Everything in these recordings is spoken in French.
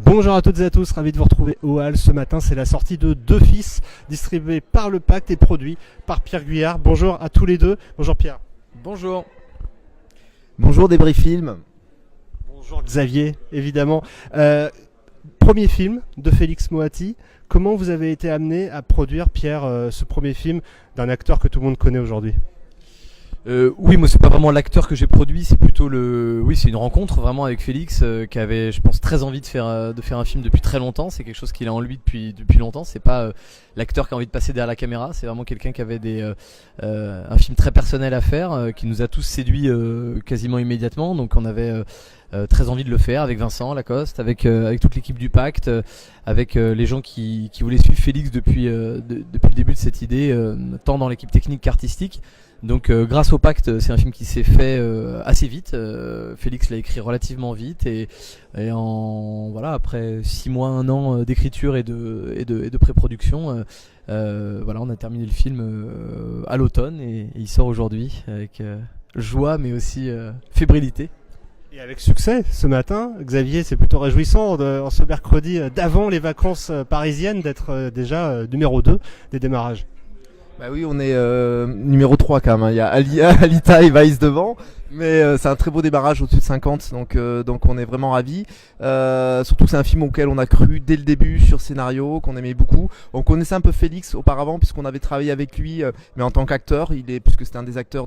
Bonjour à toutes et à tous, ravi de vous retrouver au Hall. Ce matin, c'est la sortie de Deux Fils, distribué par le Pacte et produit par Pierre Guyard. Bonjour à tous les deux. Bonjour Pierre. Bonjour. Bonjour Débris Film. Bonjour Xavier, évidemment. Premier film de Félix Moati. Comment vous avez été amené à produire, Pierre, ce premier film d'un acteur que tout le monde connaît aujourd'hui ? Oui, moi c'est pas vraiment l'acteur que j'ai produit, c'est plutôt c'est une rencontre vraiment avec Félix qui avait, je pense, très envie de faire un film depuis très longtemps. C'est quelque chose qu'il a en lui depuis longtemps. C'est pas l'acteur qui a envie de passer derrière la caméra. C'est vraiment quelqu'un qui avait un film très personnel à faire, qui nous a tous séduits quasiment immédiatement. Donc on avait très envie de le faire avec Vincent Lacoste, avec toute l'équipe du Pacte, avec les gens qui voulaient suivre Félix depuis le début de cette idée, tant dans l'équipe technique qu'artistique. Donc grâce au Pacte, c'est un film qui s'est fait assez vite. Félix l'a écrit relativement vite et après 6 mois, 1 an d'écriture et de pré-production, on a terminé le film à l'automne et il sort aujourd'hui avec joie mais aussi fébrilité. Et avec succès ce matin, Xavier, c'est plutôt réjouissant en ce mercredi d'avant les vacances parisiennes d'être déjà numéro 2 des démarrages. Bah oui, on est numéro 3 quand même, hein. Il y a Alita et Vice devant, mais c'est un très beau démarrage au-dessus de 50, donc on est vraiment ravis. Surtout que c'est un film auquel on a cru dès le début sur scénario, qu'on aimait beaucoup. On connaissait un peu Félix auparavant puisqu'on avait travaillé avec lui, mais en tant qu'acteur, puisque c'était un des acteurs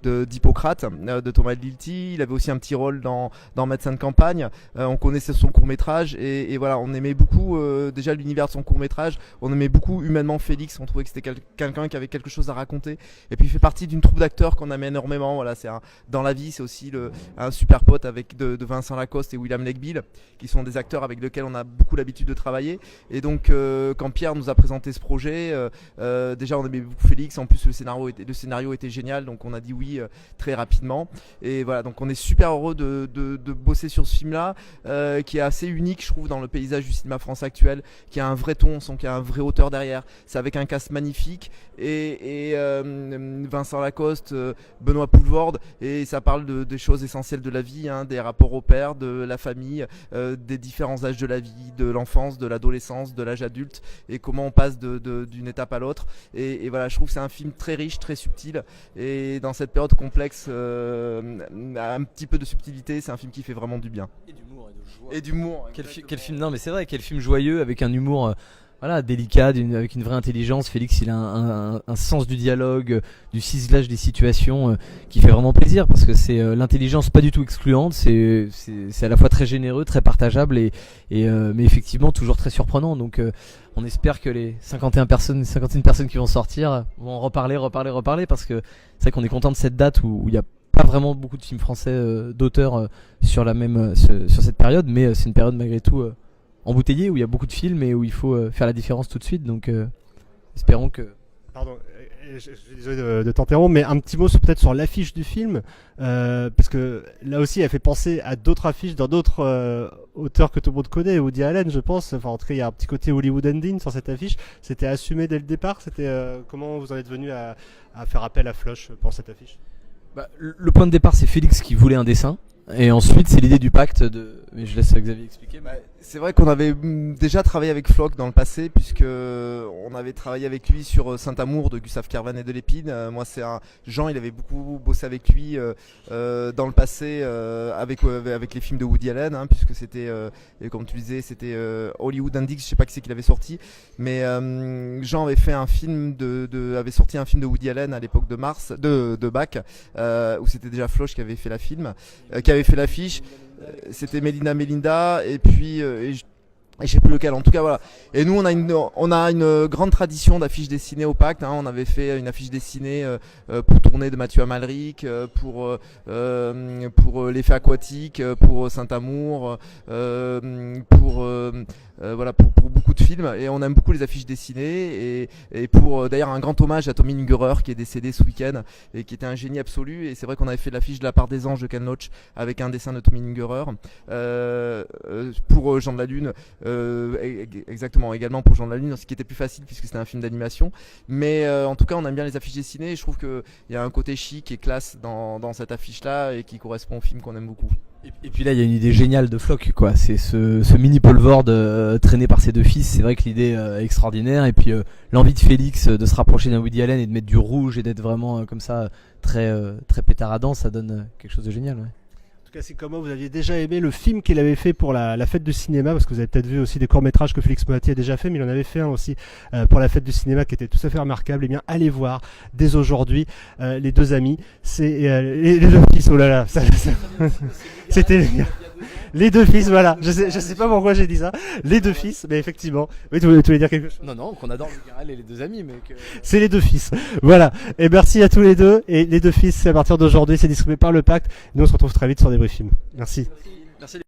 d'Hippocrate, de Thomas Lilti. Il avait aussi un petit rôle dans Médecin de campagne. On connaissait son court-métrage et voilà, on aimait beaucoup déjà l'univers de son court-métrage. On aimait beaucoup humainement Félix, on trouvait que c'était quelqu'un qui avait quelque chose à raconter. Et puis il fait partie d'une troupe d'acteurs qu'on aime énormément. Voilà, dans la vie, c'est aussi un super pote de Vincent Lacoste et William Legbill, qui sont des acteurs avec lesquels on a beaucoup l'habitude de travailler. Et donc quand Pierre nous a présenté ce projet, déjà on aimait beaucoup Félix. En plus le scénario était génial, donc on a dit oui très rapidement. Et voilà, donc on est super heureux de bosser sur ce film-là, qui est assez unique, je trouve, dans le paysage du cinéma français actuel, qui a un vrai ton, qui a un vrai auteur derrière. C'est avec un cast magnifique et Vincent Lacoste, Benoît Poulvorde, et ça parle des choses essentielles de la vie, hein, des rapports au père, de la famille, des différents âges de la vie, de l'enfance, de l'adolescence, de l'âge adulte, et comment on passe d'une étape à l'autre. Et voilà, je trouve que c'est un film très riche, très subtil, et dans cette période complexe, un petit peu de subtilité, c'est un film qui fait vraiment du bien. Et d'humour et de joie. Et d'humour. Quel film, non mais c'est vrai, quel film joyeux avec un humour délicat, avec une vraie intelligence. Félix, il a un sens du dialogue, du ciselage des situations qui fait vraiment plaisir, parce que c'est l'intelligence pas du tout excluante, c'est à la fois très généreux, très partageable mais effectivement toujours très surprenant. Donc on espère que les 51 personnes qui vont sortir vont en reparler, parce que c'est vrai qu'on est content de cette date où il y a pas vraiment beaucoup de films français d'auteurs sur cette période, mais c'est une période malgré tout embouteillé, où il y a beaucoup de films et où il faut faire la différence tout de suite. Donc espérons que... Pardon, je suis désolé de t'interrompre, mais un petit mot peut-être sur l'affiche du film, parce que là aussi elle fait penser à d'autres affiches dans d'autres auteurs que tout le monde connaît, Woody Allen je pense. Enfin, en tout cas il y a un petit côté Hollywood Ending sur cette affiche. C'était assumé dès le départ. Comment vous en êtes venu à faire appel à Floch pour cette affiche? Le point de départ, c'est Félix qui voulait un dessin. Et ensuite, c'est l'idée du Pacte mais je laisse Xavier expliquer. C'est vrai qu'on avait déjà travaillé avec Floch dans le passé, puisque on avait travaillé avec lui sur Saint-Amour de Gustave Kervan et de Lépine. Moi, Jean, il avait beaucoup bossé avec lui dans le passé avec les films de Woody Allen, hein, puisque c'était, comme tu disais, c'était Hollywood Index. Je sais pas qui c'est qu'il avait sorti, mais Jean avait fait un film avait sorti un film de Woody Allen à l'époque de Bach, où c'était déjà Floch qui avait fait l'affiche. C'était Melinda, et puis je sais plus lequel, en tout cas voilà. Et nous on a une grande tradition d'affiches dessinées au Pacte, hein. On avait fait une affiche dessinée pour Tournée de Mathieu Amalric, pour l'effet aquatique, pour Saint-Amour, pour beaucoup de films, et on aime beaucoup les affiches dessinées, et pour d'ailleurs un grand hommage à Tommy Ungerer qui est décédé ce week-end et qui était un génie absolu. Et c'est vrai qu'on avait fait l'affiche de La part des anges de Ken Loach avec un dessin de Tommy Ungerer, pour Jean de la Lune, exactement, également pour Jean de la Lune, ce qui était plus facile puisque c'était un film d'animation. Mais en tout cas on aime bien les affiches dessinées, et je trouve qu'il y a un côté chic et classe dans cette affiche là, et qui correspond au film qu'on aime beaucoup. Et puis là, il y a une idée géniale de Flock, quoi. C'est ce mini Paul Vord traîné par ses deux fils. C'est vrai que l'idée est extraordinaire. Et puis l'envie de Félix de se rapprocher d'un Woody Allen et de mettre du rouge et d'être vraiment comme ça très pétaradant, ça donne quelque chose de génial. Ouais. En tout cas, c'est comment vous aviez déjà aimé le film qu'il avait fait pour la fête du cinéma, parce que vous avez peut-être vu aussi des courts-métrages que Félix Moati a déjà fait, mais il en avait fait un aussi pour la fête du cinéma qui était tout à fait remarquable. Eh bien, allez voir dès aujourd'hui Les Deux Amis. C'est les deux fils, oh là là, c'était les deux fils, voilà. Je sais pas pourquoi j'ai dit ça. Les deux fils, mais effectivement. Oui, tu voulais dire quelque chose? Non, qu'on adore le Garel et les deux amis, mais que... C'est Les Deux Fils. Voilà. Et merci à tous les deux. Et Les Deux Fils, c'est à partir d'aujourd'hui, c'est distribué par le Pacte. Nous, on se retrouve très vite sur des Briefilms. Merci. Merci.